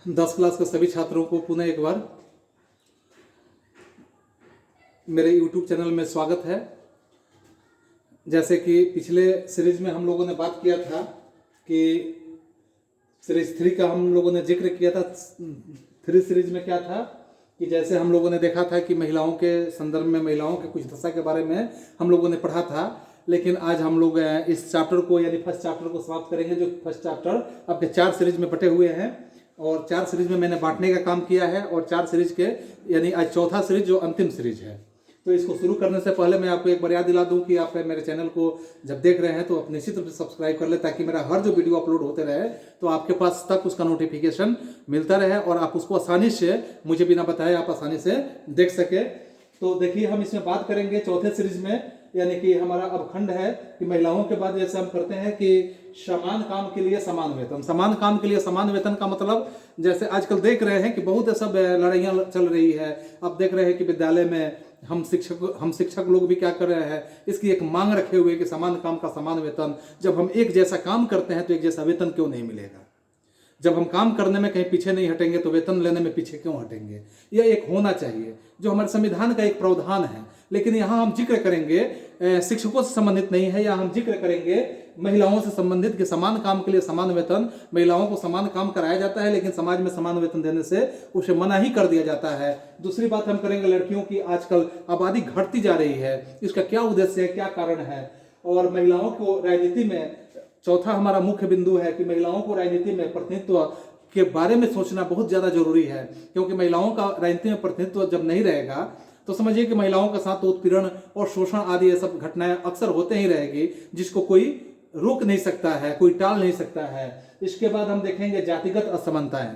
10 class के सभी छात्रों को पुनः एक बार मेरे YouTube चैनल में स्वागत है। जैसे कि पिछले सीरीज में हम लोगों ने बात किया था कि सीरीज 3 का हम लोगों ने जिक्र किया था। 3 सीरीज में क्या था कि जैसे हम लोगों ने देखा था कि महिलाओं के संदर्भ में महिलाओं के कुछ दशा के बारे में हम लोगों ने पढ़ा था। लेकिन आज हम लोग इस चैप्टर को यानी फर्स्ट चैप्टर को समाप्त करेंगे, जो फर्स्ट चैप्टर आपके 4 सीरीज में बटे हुए हैं और 4 सीरीज में मैंने बांटने का काम किया है और 4 सीरीज के यानी आज चौथा सीरीज जो अंतिम सीरीज है। तो इसको शुरू करने से पहले मैं आपको एक बार याद दिला दूं कि आप मेरे चैनल को जब देख रहे हैं तो आप निश्चित रूप से सब्सक्राइब कर ले, ताकि मेरा हर जो वीडियो अपलोड होते रहे तो आपके पास तक उसका नोटिफिकेशन मिलता रहे और आप उसको आसानी से मुझे बिना बताए आप आसानी से देख सके। तो देखिए, हम इसमें बात करेंगे चौथे सीरीज में, यानी कि हमारा अब खंड है कि महिलाओं के बाद जैसे हम करते हैं कि समान काम के लिए समान वेतन। समान काम के लिए समान वेतन का मतलब जैसे आजकल देख रहे हैं कि बहुत सब लड़ाइयाँ चल रही है। अब देख रहे हैं कि विद्यालय में हम शिक्षक लोग भी क्या कर रहे हैं, इसकी एक मांग रखे हुए कि समान काम का समान वेतन। जब हम एक जैसा काम करते हैं तो एक जैसा वेतन क्यों नहीं मिलेगा? जब हम काम करने में कहीं पीछे नहीं हटेंगे तो वेतन लेने में पीछे क्यों हटेंगे? यह एक होना चाहिए, जो हमारे संविधान का एक प्रावधान है। लेकिन यहाँ हम जिक्र करेंगे शिक्षकों से संबंधित नहीं है, या हम जिक्र करेंगे महिलाओं से संबंधित कि समान काम के लिए समान वेतन। महिलाओं को समान काम कराया जाता है लेकिन समाज में समान वेतन देने से उसे मना ही कर दिया जाता है। दूसरी बात हम करेंगे लड़कियों की आजकल आबादी घटती जा रही है, इसका क्या उद्देश्य है, क्या कारण है। और महिलाओं को राजनीति में, चौथा हमारा मुख्य बिंदु है कि महिलाओं को राजनीति में प्रतिनिधित्व के बारे में सोचना बहुत ज़्यादा जरूरी है, क्योंकि महिलाओं का राजनीति में प्रतिनिधित्व जब नहीं रहेगा तो समझिए कि महिलाओं के साथ उत्पीड़न और शोषण आदि ये सब घटनाएं अक्सर होते ही रहेगी, जिसको कोई रोक नहीं सकता है, कोई टाल नहीं सकता है। इसके बाद हम देखेंगे जातिगत असमानताएं।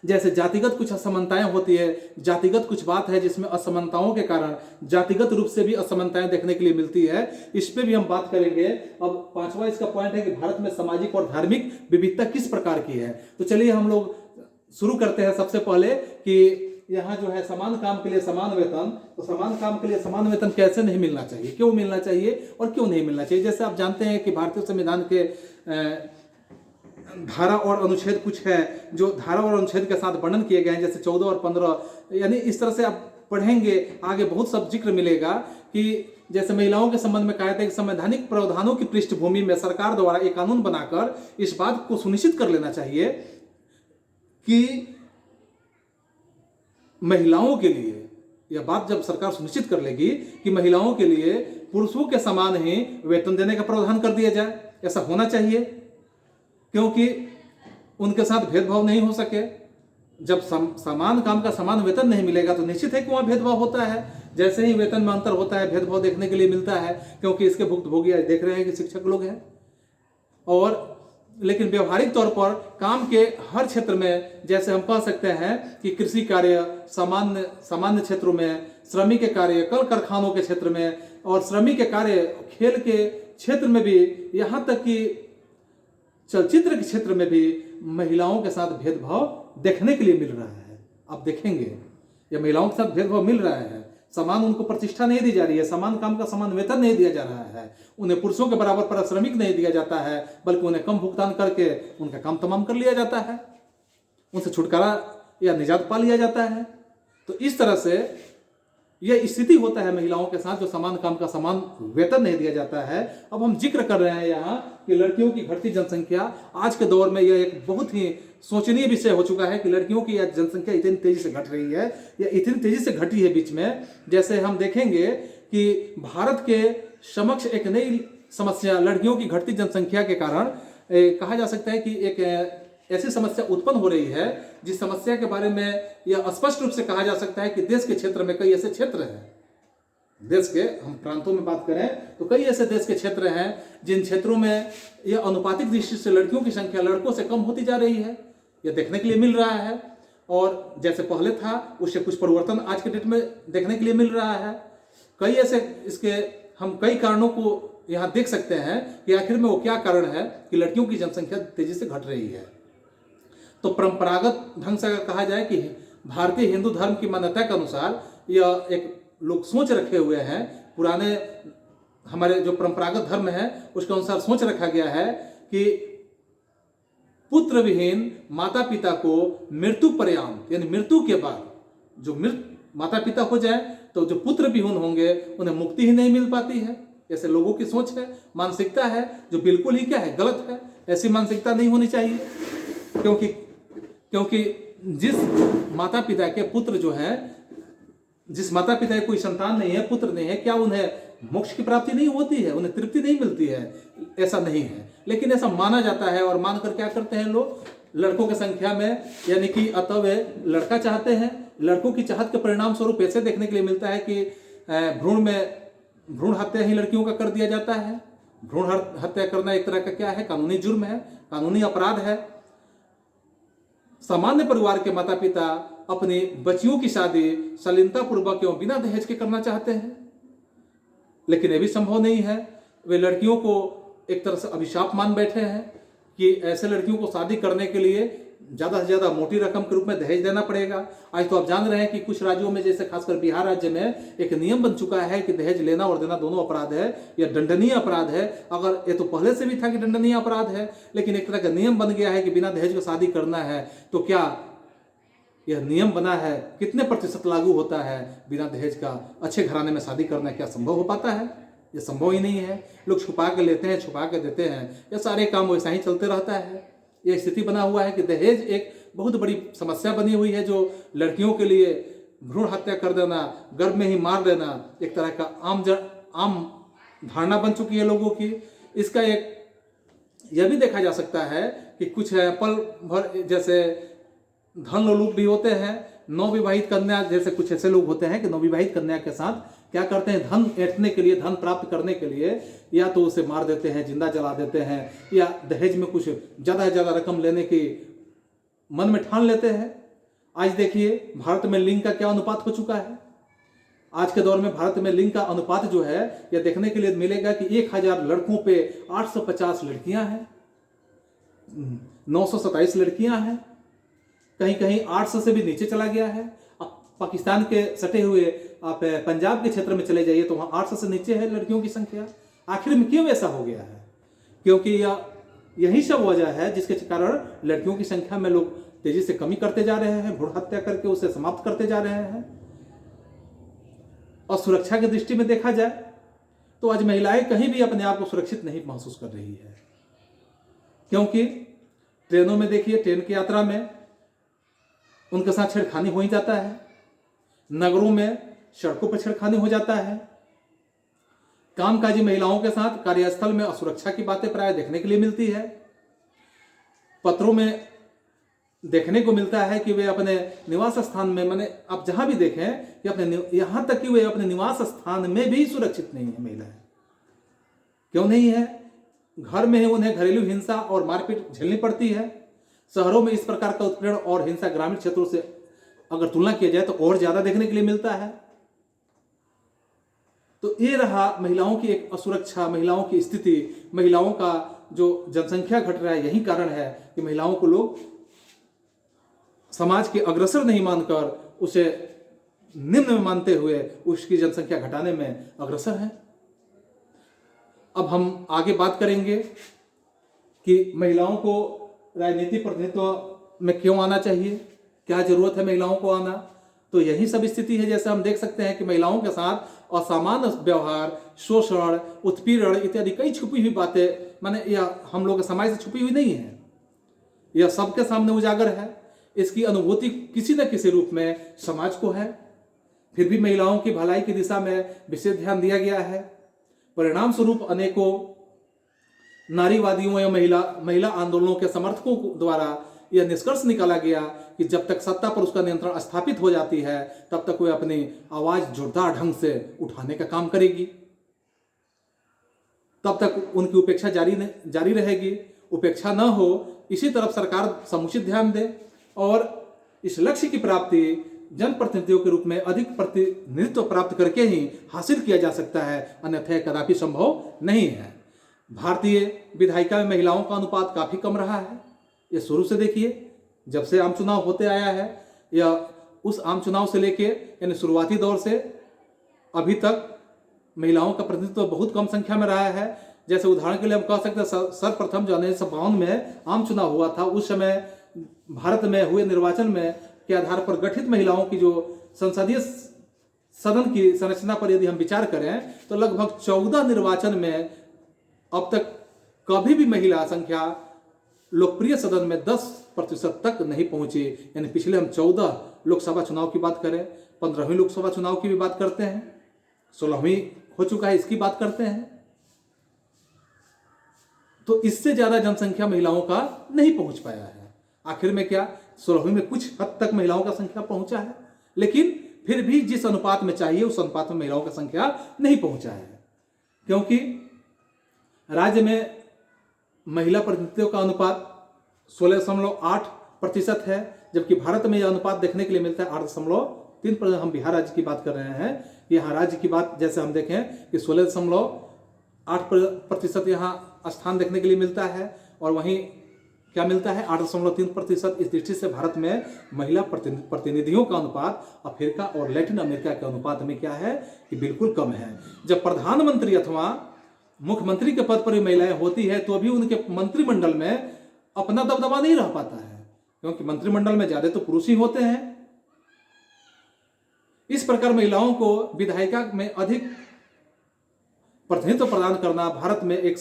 जैसे जातिगत कुछ असमानताएं होती है, जातिगत कुछ बात है जिसमें असमानताओं के कारण जातिगत रूप से भी असमानताएं देखने के लिए मिलती है, इस पे भी हम बात करेंगे। अब 5वां इसका पॉइंट है कि भारत में सामाजिक और धार्मिक विविधता किस प्रकार की है। तो चलिए हम लोग शुरू करते हैं सबसे पहले कि यहाँ जो है समान काम के लिए समान वेतन। तो समान काम के लिए समान वेतन कैसे नहीं मिलना चाहिए, क्यों मिलना चाहिए और क्यों नहीं मिलना चाहिए। जैसे आप जानते हैं कि भारतीय संविधान के धारा और अनुच्छेद कुछ है जो धारा और अनुच्छेद के साथ वर्णन किए गए हैं, जैसे 14 और 15। यानी इस तरह से आप पढ़ेंगे आगे बहुत सब जिक्र मिलेगा कि जैसे महिलाओं के संबंध में कहा था कि संवैधानिक प्रावधानों की पृष्ठभूमि में सरकार द्वारा एक कानून बनाकर इस बात को सुनिश्चित कर लेना चाहिए कि महिलाओं के लिए, यह बात जब सरकार सुनिश्चित कर लेगी कि महिलाओं के लिए पुरुषों के समान ही वेतन देने का प्रावधान कर दिया जाए। ऐसा होना चाहिए क्योंकि उनके साथ भेदभाव नहीं हो सके। जब समान काम का समान वेतन नहीं मिलेगा तो निश्चित है कि वहां भेदभाव होता है। जैसे ही वेतन में अंतर होता है भेदभाव देखने के लिए मिलता है, क्योंकि इसके भुक्तभोगी आज देख रहे हैं कि शिक्षक लोग हैं। और लेकिन व्यवहारिक तौर पर काम के हर क्षेत्र में, जैसे हम कह सकते हैं कि कृषि कार्य, सामान्य क्षेत्रों में, श्रमिक कार्य, कल कारखानों के क्षेत्र में और श्रमिक कार्य, खेल के क्षेत्र में भी, यहाँ तक कि चलचित्र के क्षेत्र में भी महिलाओं के साथ भेदभाव देखने के लिए मिल रहा है। आप देखेंगे यह महिलाओं के साथ भेदभाव मिल रहा है। समान उनको प्रतिष्ठा नहीं दी जा रही है, समान काम का समान वेतन नहीं दिया जा रहा है, उन्हें पुरुषों के बराबर पारिश्रमिक नहीं दिया जाता है, बल्कि उन्हें कम भुगतान करके उनका काम तमाम कर लिया जाता है, उनसे छुटकारा या निजात पा लिया जाता है। तो इस तरह से यह स्थिति होता है महिलाओं के साथ, जो समान काम का समान वेतन नहीं दिया जाता है। अब हम जिक्र कर रहे हैं यहाँ कि लड़कियों की घटती जनसंख्या। आज के दौर में यह एक बहुत ही सोचनीय विषय हो चुका है कि लड़कियों की यह जनसंख्या इतनी तेजी से घट रही है, या इतनी तेजी से घटी है बीच में। जैसे हम देखेंगे कि भारत के समक्ष एक नई समस्या लड़कियों की घटती जनसंख्या के कारण कहा जा सकता है कि एक ऐसी समस्या उत्पन्न हो रही है जिस समस्या के बारे में यह स्पष्ट रूप से कहा जा सकता है कि देश के क्षेत्र में कई ऐसे क्षेत्र हैं, देश के हम प्रांतों में बात करें तो कई ऐसे देश के क्षेत्र हैं जिन क्षेत्रों में यह अनुपातिक दृष्टि से लड़कियों की संख्या लड़कों से कम होती जा रही है, यह देखने के लिए मिल रहा है। और जैसे पहले था उससे कुछ परिवर्तन आज के डेट में देखने के लिए मिल रहा है। कई ऐसे इसके हम कई कारणों को यहाँ देख सकते हैं कि आखिर में वो क्या कारण है कि लड़कियों की जनसंख्या तेजी से घट रही है। तो परंपरागत ढंग से अगर कहा जाए कि भारतीय हिंदू धर्म की मान्यता के अनुसार यह एक लोग सोच रखे हुए हैं, पुराने हमारे जो परंपरागत धर्म है उसके अनुसार सोच रखा गया है कि पुत्र विहीन माता पिता को मृत्यु पर्यंत, यानी मृत्यु के बाद जो मृत माता पिता हो जाए तो जो पुत्र विहीन होंगे उन्हें मुक्ति ही नहीं मिल पाती है। ऐसे लोगों की सोच है, मानसिकता है, जो बिल्कुल ही क्या है, गलत है। ऐसी मानसिकता नहीं होनी चाहिए, क्योंकि जिस माता पिता के पुत्र जो है, जिस माता पिता की कोई संतान नहीं है, पुत्र नहीं है, क्या उन्हें मोक्ष की प्राप्ति नहीं होती है, उन्हें तृप्ति नहीं मिलती है? ऐसा नहीं है, लेकिन ऐसा माना जाता है। और मानकर क्या करते हैं लोग, लड़कों की संख्या में, यानी कि अतः वे लड़का चाहते हैं। लड़कों की चाहत के परिणाम स्वरूप ऐसे देखने के लिए मिलता है कि भ्रूण हत्या ही लड़कियों का कर दिया जाता है। भ्रूण हत्या करना एक तरह का क्या है, कानूनी जुर्म है, कानूनी अपराध है। सामान्य परिवार के माता पिता अपनी बच्चियों की शादी शालीनता पूर्वक एवं बिना दहेज के करना चाहते हैं, लेकिन यह भी संभव नहीं है। वे लड़कियों को एक तरह से अभिशाप मान बैठे हैं कि ऐसे लड़कियों को शादी करने के लिए ज़्यादा से ज़्यादा मोटी रकम के रूप में दहेज देना पड़ेगा। आज तो आप जान रहे हैं कि कुछ राज्यों में, जैसे खासकर बिहार राज्य में, एक नियम बन चुका है कि दहेज लेना और देना दोनों अपराध है, या दंडनीय अपराध है। अगर ये तो पहले से भी था कि दंडनीय अपराध है, लेकिन एक तरह का नियम बन गया है कि बिना दहेज को शादी करना है। तो क्या यह नियम बना है, कितने प्रतिशत लागू होता है बिना दहेज का अच्छे घराने में शादी करना? क्या संभव हो पाता है? यह संभव ही नहीं है। लोग छुपा के लेते हैं, छुपा के देते हैं, यह सारे काम वैसा ही चलते रहता है। यह स्थिति बना हुआ है कि दहेज एक बहुत बड़ी समस्या बनी हुई है, जो लड़कियों के लिए भ्रूण हत्या कर देना, गर्भ में ही मार देना, एक तरह का आम धारणा बन चुकी है लोगों की। इसका एक यह भी देखा जा सकता है कि कुछ पल भर जैसे धन लोलुप भी होते हैं। नवविवाहित कन्या, जैसे कुछ ऐसे लोग होते हैं कि नवविवाहित कन्या के साथ क्या करते हैं, धन ऐंठने के लिए, धन प्राप्त करने के लिए या तो उसे मार देते हैं, जिंदा जला देते हैं, या दहेज में कुछ ज़्यादा से ज़्यादा रकम लेने की मन में ठान लेते हैं। आज देखिए भारत में लिंग का क्या अनुपात हो चुका है। आज के दौर में भारत में लिंग का अनुपात जो है, यह देखने के लिए मिलेगा कि 1000 लड़कों पे 850 लड़कियां हैं, 927 लड़कियां हैं, कहीं कहीं 800 से भी नीचे चला गया है। अब पाकिस्तान के सटे हुए आप पंजाब के क्षेत्र में चले जाइए तो वहाँ 800 से नीचे है लड़कियों की संख्या। आखिर में क्यों ऐसा हो गया है? क्योंकि यही सब वजह है जिसके कारण लड़कियों की संख्या में लोग तेजी से कमी करते जा रहे हैं, भ्रूण हत्या करके उसे समाप्त करते जा रहे हैं। और सुरक्षा की दृष्टि में देखा जाए तो आज महिलाएं कहीं भी अपने आप को सुरक्षित नहीं महसूस कर रही है, क्योंकि ट्रेनों में देखिए, ट्रेन की यात्रा में उनके साथ छेड़खानी हो ही जाता है, नगरों में सड़कों पर छेड़खानी हो जाता है, कामकाजी महिलाओं के साथ कार्यस्थल में असुरक्षा की बातें प्राय देखने के लिए मिलती है। पत्रों में देखने को मिलता है कि वे अपने निवास स्थान में, माने आप जहां भी देखें कि अपने, यहां तक कि वे अपने निवास स्थान में भी सुरक्षित नहीं है महिलाएं। क्यों नहीं है? घर में ही उन्हें घरेलू हिंसा और मारपीट झेलनी पड़ती है। शहरों में इस प्रकार का उत्पीड़न और हिंसा ग्रामीण क्षेत्रों से अगर तुलना किया जाए तो और ज्यादा देखने के लिए मिलता है। तो ये रहा महिलाओं की एक असुरक्षा, महिलाओं की स्थिति, महिलाओं का जो जनसंख्या घट रहा है, यही कारण है कि महिलाओं को लोग समाज के अग्रसर नहीं मानकर उसे निम्न में मानते हुए उसकी जनसंख्या घटाने में अग्रसर है। अब हम आगे बात करेंगे कि महिलाओं को राजनीतिक प्रतिनिधित्व में क्यों आना चाहिए, क्या जरूरत है महिलाओं को आना। तो यही सब स्थिति है। जैसे हम देख सकते हैं कि महिलाओं के साथ असामान्य व्यवहार, शोषण, उत्पीड़न इत्यादि कई छुपी हुई बातें, माने यह हम लोग के समाज से छुपी हुई नहीं है, यह सबके सामने उजागर है। इसकी अनुभूति किसी न किसी रूप में समाज को है, फिर भी महिलाओं की भलाई की दिशा में विशेष ध्यान दिया गया है। परिणाम स्वरूप अनेकों नारीवादियों या महिला आंदोलनों के समर्थकों द्वारा यह निष्कर्ष निकाला गया कि जब तक सत्ता पर उसका नियंत्रण स्थापित हो जाती है तब तक वह अपनी आवाज जोरदार ढंग से उठाने का काम करेगी, तब तक उनकी उपेक्षा जारी रहेगी। उपेक्षा न हो, इसी तरफ सरकार समुचित ध्यान दे और इस लक्ष्य की प्राप्ति जनप्रतिनिधियों के रूप में अधिक प्रतिनिधित्व प्राप्त करके ही हासिल किया जा सकता है, अन्यथा कदापि संभव नहीं है। भारतीय विधायिका में महिलाओं का अनुपात काफी कम रहा है। ये शुरू से देखिए, जब से आम चुनाव होते आया है या उस आम चुनाव से लेके यानी शुरुआती दौर से अभी तक महिलाओं का प्रतिनिधित्व बहुत कम संख्या में रहा है। जैसे उदाहरण के लिए हम कह सकते हैं सर्वप्रथम जो 1952 में आम चुनाव हुआ था, उस समय भारत में हुए निर्वाचन में के आधार पर गठित महिलाओं की जो संसदीय सदन की संरचना पर यदि हम विचार करें तो लगभग 14 निर्वाचन में अब तक कभी भी महिला संख्या लोकप्रिय सदन में 10% तक नहीं पहुंची। यानी पिछले हम 14 लोकसभा चुनाव की बात करें, 15वीं लोकसभा चुनाव की भी बात करते हैं, 16वीं हो चुका है इसकी बात करते हैं, तो इससे ज्यादा जनसंख्या महिलाओं का नहीं पहुंच पाया है। आखिर में क्या 16वीं में कुछ हद तक महिलाओं का संख्या पहुंचा है, लेकिन फिर भी जिस अनुपात में चाहिए उस अनुपात में महिलाओं का संख्या नहीं पहुंचा है, क्योंकि राज्य में महिला प्रतिनिधित्व का अनुपात 16.8% है, जबकि भारत में यह अनुपात देखने के लिए मिलता है 8.3%। हम बिहार राज्य की बात कर रहे हैं, यहाँ राज्य की बात जैसे हम देखें कि 16.8% यहाँ स्थान देखने के लिए मिलता है, और वहीं क्या मिलता है 8.3%। इस दृष्टि से भारत में महिला प्रतिनिधियों का अनुपात अफ्रीका और लैटिन अमेरिका के अनुपात में क्या है कि बिल्कुल कम है। जब प्रधानमंत्री अथवा मुख्यमंत्री के पद पर भी महिलाएं होती है तो भी उनके मंत्रिमंडल में अपना दबदबा नहीं रह पाता है, क्योंकि मंत्रिमंडल में ज्यादा तो पुरुष ही होते हैं। इस प्रकार महिलाओं को विधायिका में अधिक प्रतिनिधित्व प्रदान करना भारत में एक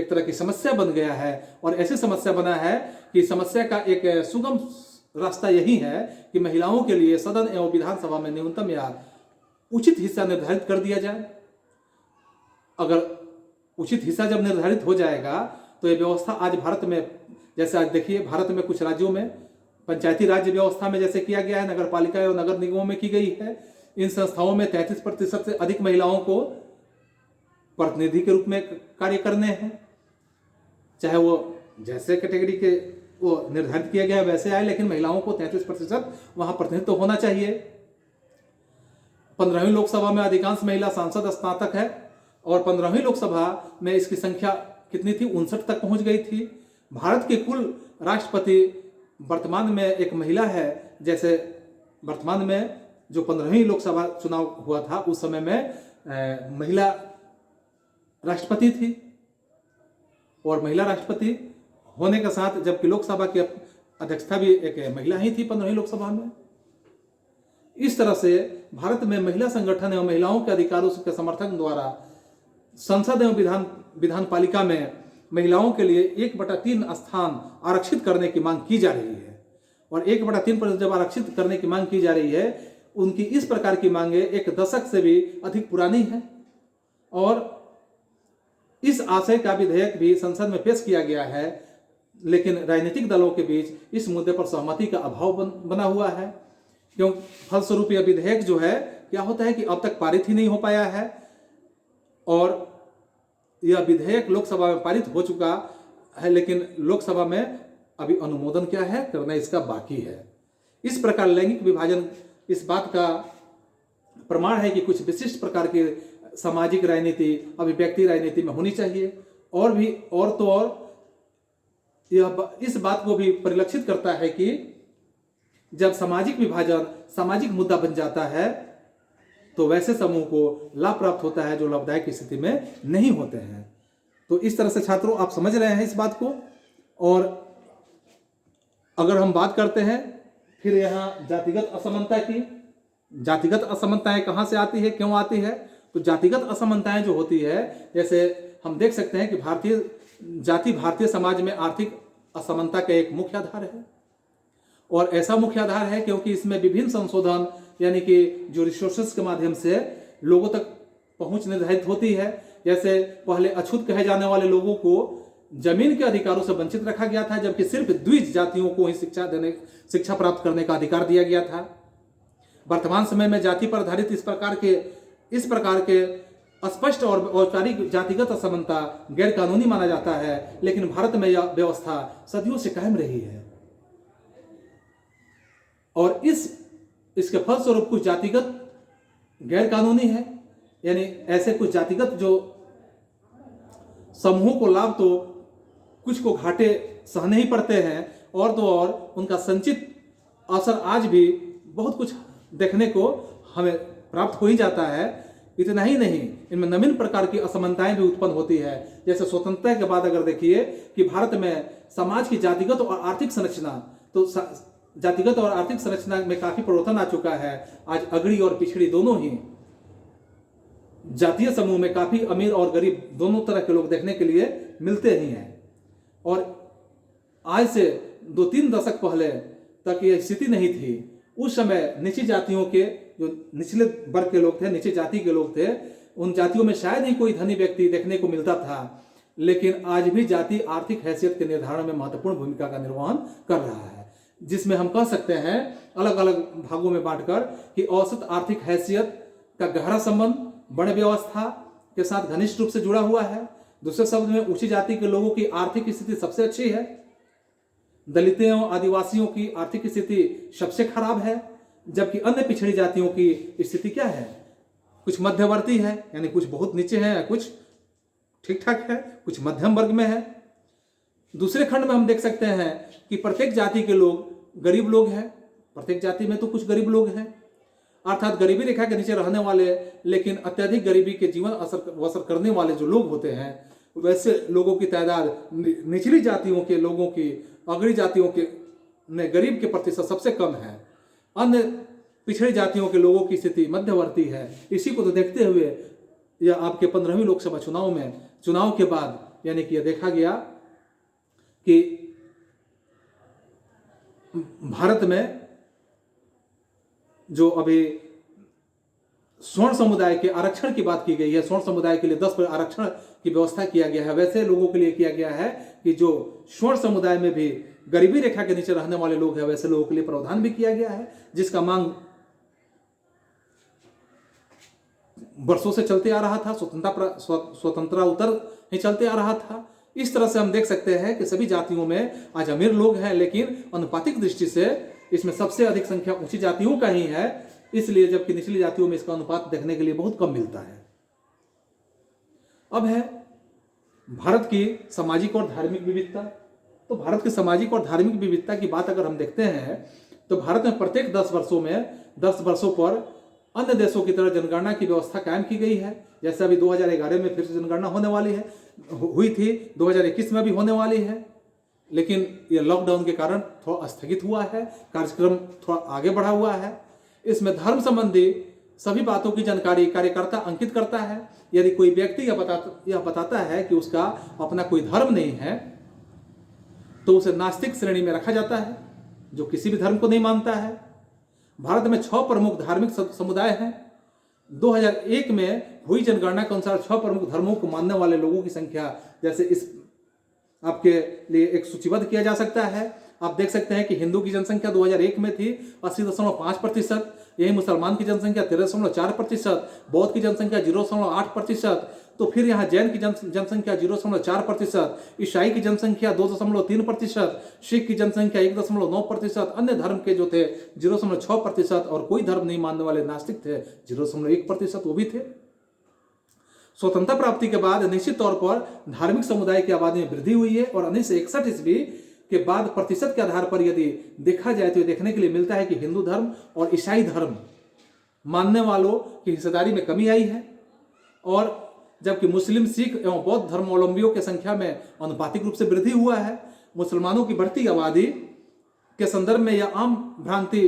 तरह की समस्या बन गया है, और ऐसी समस्या बना है कि समस्या का एक सुगम रास्ता यही है कि महिलाओं के लिए सदन एवं विधानसभा में न्यूनतम या उचित हिस्सा निर्धारित कर दिया जाए। अगर उचित हिस्सा जब निर्धारित हो जाएगा तो ये व्यवस्था आज भारत में, जैसे आज देखिए भारत में कुछ राज्यों में पंचायती राज्य व्यवस्था में जैसे किया गया है, नगर पालिका एवं नगर निगमों में की गई है, इन संस्थाओं में 33% से अधिक महिलाओं को प्रतिनिधि के रूप में कार्य करने हैं, चाहे वो जैसे कैटेगरी के वो निर्धारित किया गया वैसे आए, लेकिन महिलाओं को 33% वहां प्रतिनिधित्व होना चाहिए। 15वीं लोकसभा में अधिकांश महिला सांसद स्नातक है, और 15वीं लोकसभा में इसकी संख्या कितनी थी 59 तक पहुंच गई थी। भारत के कुल राष्ट्रपति वर्तमान में एक महिला है, जैसे वर्तमान में जो 15वीं लोकसभा चुनाव हुआ था उस समय में महिला राष्ट्रपति थी, और महिला राष्ट्रपति होने के साथ जबकि लोकसभा की अध्यक्षता भी एक महिला ही थी 15वीं लोकसभा में। इस तरह से भारत में महिला संगठन एवं महिलाओं के अधिकारों के समर्थन द्वारा संसद एवं विधान पालिका में महिलाओं के लिए 1/3 स्थान आरक्षित करने की मांग की जा रही है, और 1/3 पर जब आरक्षित करने की मांग की जा रही है, उनकी इस प्रकार की मांगे एक दशक से भी अधिक पुरानी है, और इस आशय का विधेयक भी संसद में पेश किया गया है, लेकिन राजनीतिक दलों के बीच इस मुद्दे पर सहमति का अभाव बना हुआ है। क्यों फलस्वरूप यह विधेयक जो है क्या होता है कि अब तक पारित ही नहीं हो पाया है, और यह विधेयक लोकसभा में पारित हो चुका है, लेकिन लोकसभा में अभी अनुमोदन क्या है करना इसका बाकी है। इस प्रकार लैंगिक विभाजन इस बात का प्रमाण है कि कुछ विशिष्ट प्रकार की सामाजिक राजनीति अभिव्यक्ति राजनीति में होनी चाहिए, और यह इस बात को भी परिलक्षित करता है कि जब सामाजिक विभाजन सामाजिक मुद्दा बन जाता है तो वैसे समूह को लाभ प्राप्त होता है जो लाभदायक स्थिति में नहीं होते हैं। तो इस तरह से छात्रों आप समझ रहे हैं इस बात को। और अगर हम बात करते हैं फिर यहाँ जातिगत असमानता की, जातिगत असमानताएं कहाँ से आती है, क्यों आती है? तो जातिगत असमानताएं जो होती है, जैसे हम देख सकते हैं कि भारतीय समाज में आर्थिक असमानता का एक मुख्य आधार है, और ऐसा मुख्य आधार है क्योंकि इसमें विभिन्न संशोधन यानी कि जो रिसोर्सेस के माध्यम से लोगों तक पहुंच निर्धारित होती है। जैसे पहले अछूत कहे जाने वाले लोगों को जमीन के अधिकारों से वंचित रखा गया था, जबकि सिर्फ द्विज जातियों को ही शिक्षा प्राप्त करने का अधिकार दिया गया था। वर्तमान समय में जाति पर आधारित इस प्रकार के स्पष्ट और औपचारिक जातिगत असमानता गैर कानूनी माना जाता है, लेकिन भारत में यह व्यवस्था सदियों से कायम रही है, और इसके फलस्वरूप कुछ जातिगत गैर कानूनी है, यानी ऐसे कुछ जातिगत जो समूहों को लाभ तो कुछ को घाटे सहने ही पड़ते हैं, और तो और उनका संचित असर आज भी बहुत कुछ देखने को हमें प्राप्त हो ही जाता है इतना ही नहीं, इनमें नवीन प्रकार की असमानताएं भी उत्पन्न होती है। जैसे स्वतंत्रता के बाद अगर देखिए कि भारत में समाज की जातिगत और आर्थिक संरचना, तो जातिगत और आर्थिक संरचना में काफी परिवर्तन आ चुका है। आज अगड़ी और पिछड़ी दोनों ही जातीय समूह में काफी अमीर और गरीब दोनों तरह के लोग देखने के लिए मिलते ही हैं। और आज से 2-3 दशक पहले तक यह स्थिति नहीं थी। उस समय निचली जातियों के, जो निचले वर्ग के लोग थे, नीचे जाति के लोग थे, उन जातियों में शायद ही कोई धनी व्यक्ति देखने को मिलता था। लेकिन आज भी जाति आर्थिक हैसियत के निर्धारण में महत्वपूर्ण भूमिका का निर्वहन कर रहा है, जिसमें हम कह सकते हैं अलग अलग भागों में बांटकर कि औसत आर्थिक हैसियत का गहरा संबंध वर्ण व्यवस्था के साथ घनिष्ठ रूप से जुड़ा हुआ है। दूसरे शब्द में ऊंची जाति के लोगों की आर्थिक स्थिति सबसे अच्छी है, दलितों एवं आदिवासियों की आर्थिक स्थिति सबसे खराब है, जबकि अन्य पिछड़ी जातियों की स्थिति क्या है, कुछ मध्यवर्ती है, यानी कुछ बहुत नीचे है, कुछ ठीक ठाक है, कुछ मध्यम वर्ग में है। दूसरे खंड में हम देख सकते हैं कि प्रत्येक जाति के लोग गरीब लोग हैं। प्रत्येक जाति में तो कुछ गरीब लोग हैं, अर्थात गरीबी रेखा के नीचे रहने वाले, लेकिन अत्यधिक गरीबी के जीवन बसर करने वाले जो लोग होते हैं, वैसे लोगों की तादाद निचली जातियों के लोगों की, अग्रणी जातियों के में गरीब के प्रतिशत सबसे कम है। अन्य पिछड़ी जातियों के लोगों की स्थिति मध्यवर्ती है। इसी को तो देखते हुए यह आपके 15वीं लोकसभा चुनाव के बाद यानी कि यह देखा गया कि भारत में जो अभी स्वर्ण समुदाय के आरक्षण की बात की गई है, स्वर्ण समुदाय के लिए 10% आरक्षण की व्यवस्था किया गया है, वैसे लोगों के लिए किया गया है कि जो स्वर्ण समुदाय में भी गरीबी रेखा के नीचे रहने वाले लोग हैं, वैसे लोगों के लिए प्रावधान भी किया गया है, जिसका मांग वर्षों से चलते आ रहा था। स्वतंत्रता उत्तर ही चलते आ रहा था। इस तरह से हम देख सकते हैं कि सभी जातियों में आज अमीर लोग हैं, लेकिन अनुपातिक दृष्टि से इसमें सबसे अधिक संख्या ऊंची जातियों का ही है, इसलिए जबकि निचली जातियों में इसका अनुपात देखने के लिए बहुत कम मिलता है। अब है भारत की सामाजिक और धार्मिक विविधता। तो भारत की सामाजिक और धार्मिक विविधता की बात अगर हम देखते हैं तो भारत में प्रत्येक 10 वर्षों पर अन्य देशों की तरह जनगणना की व्यवस्था कायम की गई है। जैसे अभी 2011 में फिर से जनगणना होने वाली है, हुई थी, 2021 में भी होने वाली है, लेकिन ये लॉकडाउन के कारण थोड़ा स्थगित हुआ है, कार्यक्रम थोड़ा आगे बढ़ा हुआ है। इसमें धर्म संबंधी सभी बातों की जानकारी कार्यकर्ता अंकित करता है। यदि कोई व्यक्ति यह बताता है कि उसका अपना कोई धर्म नहीं है, तो उसे नास्तिक श्रेणी में रखा जाता है, जो किसी भी धर्म को नहीं मानता है। भारत में 6 प्रमुख धार्मिक समुदाय हैं। 2001 में हुई जनगणना के अनुसार 6 प्रमुख धर्मों को मानने वाले लोगों की संख्या, जैसे इस आपके लिए एक सूचीबद्ध किया जा सकता है। आप देख सकते हैं कि हिंदू की जनसंख्या 2001 में थी 80.5%, यही मुसलमान की जनसंख्या 13.4%, बौद्ध की जनसंख्या 0.8%, तो फिर यहाँ जैन की जनसंख्या 0.4%, ईसाई की जनसंख्या 2.3%, सिख की जनसंख्या 1.9%, अन्य धर्म के जो थे 0.6%, और कोई धर्म नहीं मानने वाले नास्तिक थे 0.1%, वो भी थे। स्वतंत्रता प्राप्ति के बाद निश्चित तौर पर धार्मिक समुदाय की आबादी में वृद्धि हुई है, और 1961 ईस्वी के बाद प्रतिशत के आधार पर यदि देखा जाए तो देखने के लिए मिलता है कि हिंदू धर्म और ईसाई धर्म मानने वालों की हिस्सेदारी में कमी आई है, और जबकि मुस्लिम, सिख एवं बौद्ध धर्मावलंबियों की संख्या में अनुपातिक रूप से वृद्धि हुआ है। मुसलमानों की बढ़ती आबादी के संदर्भ में यह आम भ्रांति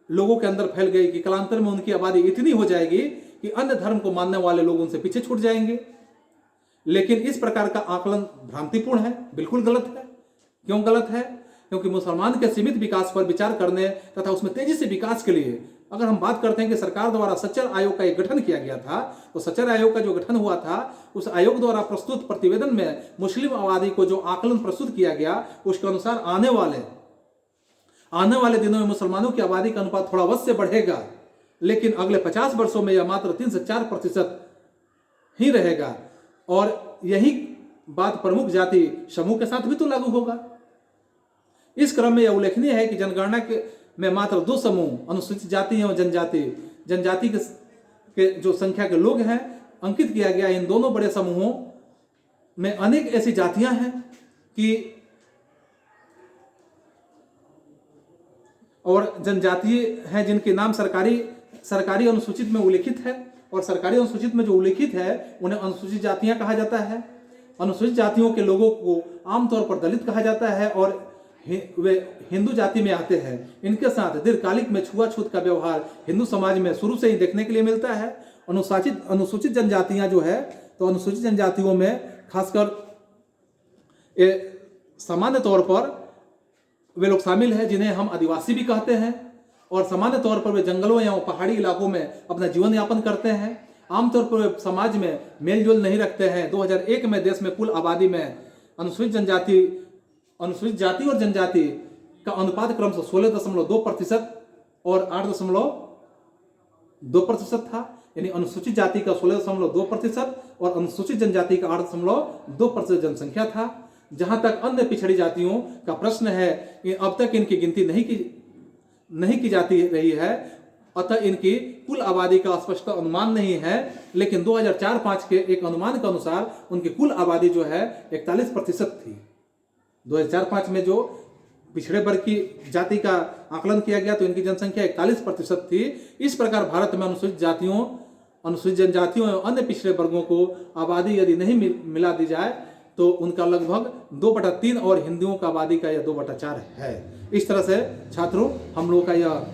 लोगों के अंदर फैल गई कि कालांतर में उनकी आबादी इतनी हो जाएगी कि अन्य धर्म को मानने वाले लोग उनसे पीछे छूट जाएंगे। लेकिन इस प्रकार का आकलन भ्रांतिपूर्ण है, बिल्कुल गलत है। क्यों गलत है? क्योंकि मुसलमान के सीमित विकास पर विचार करने तथा उसमें तेजी से विकास के लिए अगर हम बात करते हैं कि सरकार द्वारा सच्चर आयोग का एक गठन किया गया था, तो सच्चर आयोग का जो गठन हुआ था, उस आयोग द्वारा प्रस्तुत प्रतिवेदन में मुस्लिम आबादी को जो आकलन प्रस्तुत किया गया, उसके अनुसार आने वाले दिनों में मुसलमानों की आबादी का अनुपात थोड़ा अवश्य बढ़ेगा, लेकिन अगले 50 वर्षों में यह मात्र 3 से 4% ही रहेगा। और यही बात प्रमुख जाति समूह के साथ भी तो लागू होगा। इस क्रम में यह उल्लेखनीय है कि जनगणना में मात्र 2 समूह, अनुसूचित जाति एवं जनजाति के जो संख्या के लोग हैं अंकित किया गया। इन दोनों बड़े समूहों में अनेक ऐसी जातियां हैं कि और जनजातीय हैं जिनके नाम सरकारी अनुसूचित में उल्लिखित है, और सरकारी अनुसूचित में जो उल्लिखित है उन्हें अनुसूचित जातियां कहा जाता है। अनुसूचित जातियों के लोगों को आमतौर पर दलित कहा जाता है और वे हिंदू जाति में आते हैं। इनके साथ दीर्घकालिक में छुआछूत का व्यवहार हिंदू समाज में शुरू से ही देखने के लिए मिलता है। अनुसूचित जनजातियां जो है, तो अनुसूचित जनजातियों में खासकर सामान्य तौर पर वे लोग शामिल हैं जिन्हें हम आदिवासी भी कहते हैं, और सामान्य तौर पर वे जंगलों या पहाड़ी इलाकों में अपना जीवन यापन करते हैं। आमतौर पर वे समाज में मेलजोल नहीं रखते हैं। 2001 में देश में कुल आबादी में अनुसूचित जाति और जनजाति का अनुपात क्रमशः 16.2% और 8.2% था। यानी अनुसूचित जाति का 16.2% और अनुसूचित जनजाति का 8.2% जनसंख्या था। जहां तक अन्य पिछड़ी जातियों का प्रश्न है, अब तक इनकी गिनती नहीं की जाती रही है, अतः इनकी कुल आबादी का स्पष्ट अनुमान नहीं है। लेकिन 2004-05 के एक अनुमान के अनुसार उनकी कुल आबादी जो है 41% थी। 2004-05 में जो पिछड़े वर्ग की जाति का आकलन किया गया तो इनकी जनसंख्या 41% थी। इस प्रकार भारत में अनुसूचित जनजातियों एवं अन्य पिछड़े वर्गों को आबादी यदि नहीं मिला दी जाए तो उनका लगभग 2/3 और हिंदुओं का आबादी का यह 2/4 है। इस तरह से छात्रों, हम लोग का यह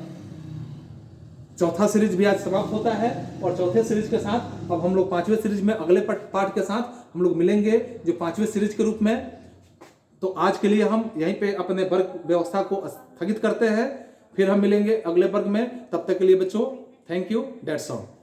चौथा सीरीज भी आज समाप्त होता है, और चौथे सीरीज के साथ अब हम लोग 5वें सीरीज में अगले पार्ट के साथ हम लोग मिलेंगे, जो 5वें सीरीज के रूप में। तो आज के लिए हम यहीं पे अपने वर्ग व्यवस्था को स्थगित करते हैं, फिर हम मिलेंगे अगले वर्ग में। तब तक के लिए बच्चों, थैंक यू, दैट्स ऑल।